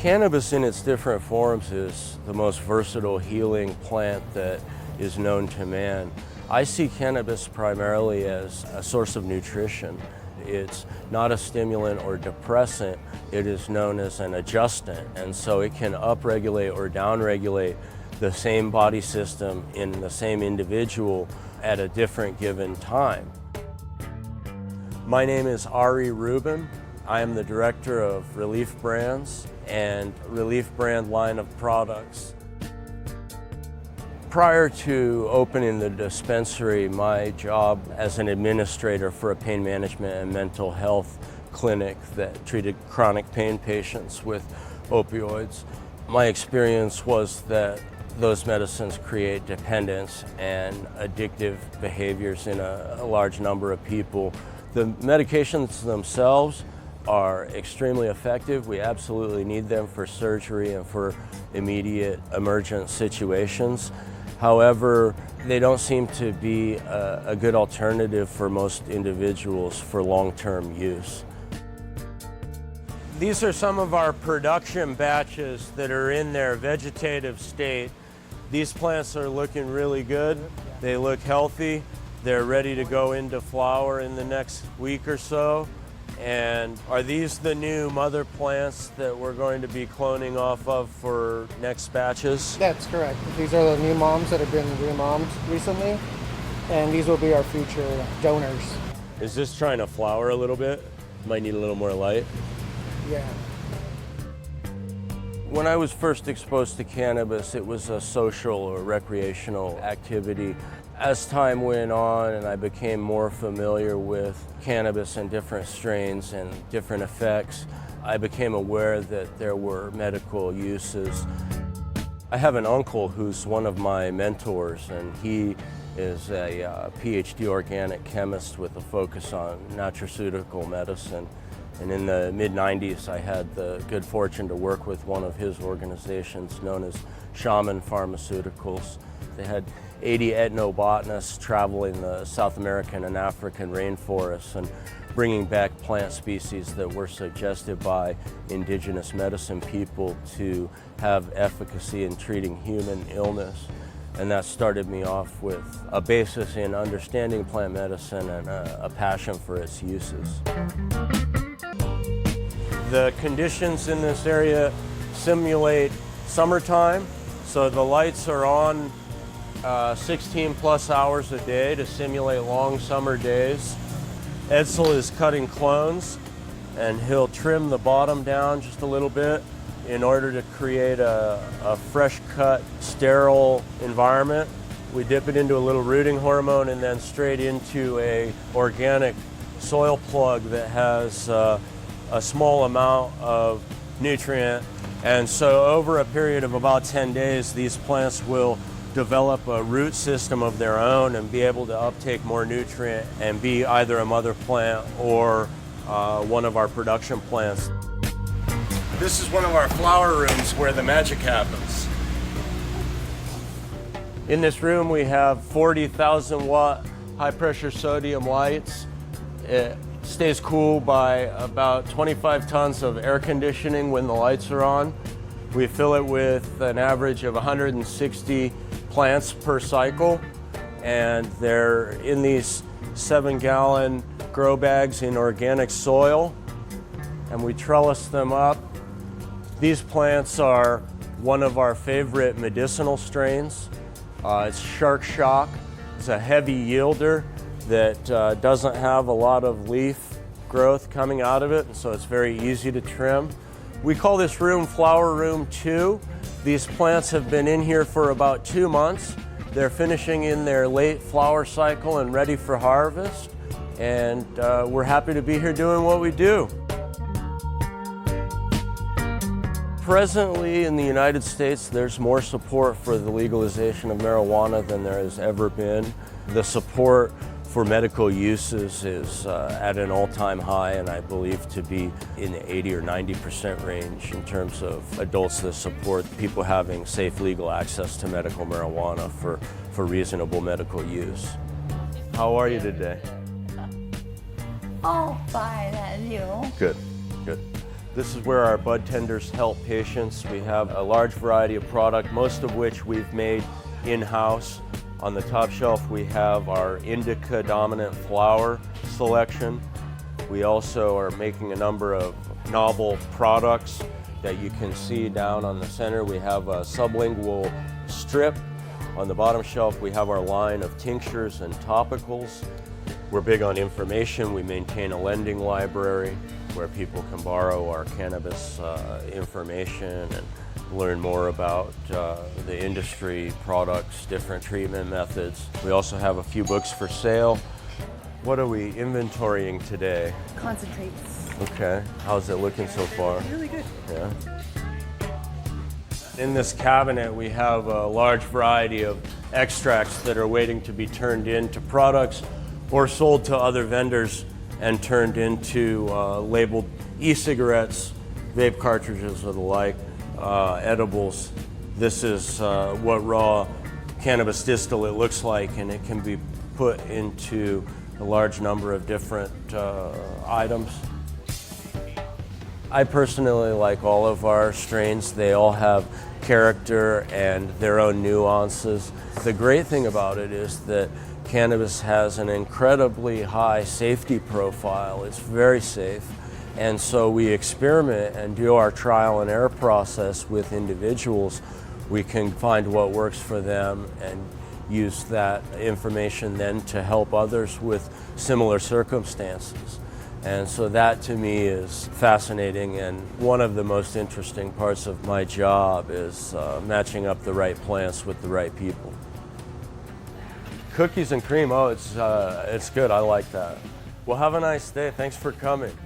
Cannabis in its different forms is the most versatile healing plant that is known to man. I see cannabis primarily as a source of nutrition. It's not a stimulant or depressant. It is known as an adjustant, and so it can upregulate or downregulate the same body system in the same individual at a different given time. My name is Ari Rubin. I am the director of Relief Brands and Relief Brand line of products. Prior to opening the dispensary, my job as an administrator for a pain management and mental health clinic that treated chronic pain patients with opioids, my experience was that those medicines create dependence and addictive behaviors in a large number of people. The medications themselves are extremely effective. We absolutely need them for surgery and for immediate emergent situations. However, they don't seem to be a good alternative for most individuals for long-term use. These are some of our production batches that are in their vegetative state. These plants are looking really good. They look healthy. They're ready to go into flower in the next week or so. And are these the new mother plants that we're going to be cloning off of for next batches? That's correct. These are the new moms that have been remommed recently, and these will be our future donors. Is this trying to flower a little bit? Might need a little more light. Yeah. When I was first exposed to cannabis, it was a social or recreational activity. As time went on and I became more familiar with cannabis and different strains and different effects, I became aware that there were medical uses. I have an uncle who's one of my mentors, and he is a PhD organic chemist with a focus on nutraceutical medicine. And in the mid-90s, I had the good fortune to work with one of his organizations known as Shaman Pharmaceuticals. They had 80 ethnobotanists traveling the South American and African rainforests and bringing back plant species that were suggested by indigenous medicine people to have efficacy in treating human illness. And that started me off with a basis in understanding plant medicine and a passion for its uses. The conditions in this area simulate summertime, so the lights are on 16 plus hours a day to simulate long summer days. Edsel is cutting clones, and he'll trim the bottom down just a little bit in order to create a fresh cut, sterile environment. We dip it into a little rooting hormone and then straight into a organic soil plug that has a small amount of nutrient. And so over a period of about 10 days, these plants will develop a root system of their own and be able to uptake more nutrient and be either a mother plant or one of our production plants. This is one of our flower rooms where the magic happens. In this room we have 40,000 watt high pressure sodium lights. It stays cool by about 25 tons of air conditioning when the lights are on. We fill it with an average of 160 plants per cycle, and they're in these 7-gallon grow bags in organic soil, and we trellis them up. These plants are one of our favorite medicinal strains. It's Shark Shock. It's a heavy yielder that doesn't have a lot of leaf growth coming out of it, and so it's very easy to trim. We call this room Flower Room 2. These plants have been in here for about 2 months. They're finishing in their late flower cycle and ready for harvest. And we're happy to be here doing what we do. Presently in the United States, there's more support for the legalization of marijuana than there has ever been. The support for medical uses is at an all-time high, and I believe to be in the 80 or 90% range in terms of adults that support people having safe legal access to medical marijuana for reasonable medical use. How are you today? Oh, fine, and you? Good, good. This is where our bud tenders help patients. We have a large variety of product, most of which we've made in-house. On the top shelf we have our indica dominant flower selection. We also are making a number of novel products that you can see down on the center. We have a sublingual strip. On the bottom shelf we have our line of tinctures and topicals. We're big on information. We maintain a lending library where people can borrow our cannabis information and learn more about the industry, products, different treatment methods. We also have a few books for sale. What are we inventorying today? Concentrates. Okay. How's it looking so far? Really good. Yeah. In this cabinet we have a large variety of extracts that are waiting to be turned into products or sold to other vendors and turned into labeled e-cigarettes, vape cartridges or the like, edibles. This is what raw cannabis distillate looks like, and it can be put into a large number of different items. I personally like all of our strains. They all have character and their own nuances. The great thing about it is that cannabis has an incredibly high safety profile. It's very safe. And so we experiment and do our trial and error process with individuals. We can find what works for them and use that information then to help others with similar circumstances. And so that to me is fascinating, and one of the most interesting parts of my job is matching up the right plants with the right people. Cookies and cream, oh, it's good, I like that. Well, have a nice day, thanks for coming.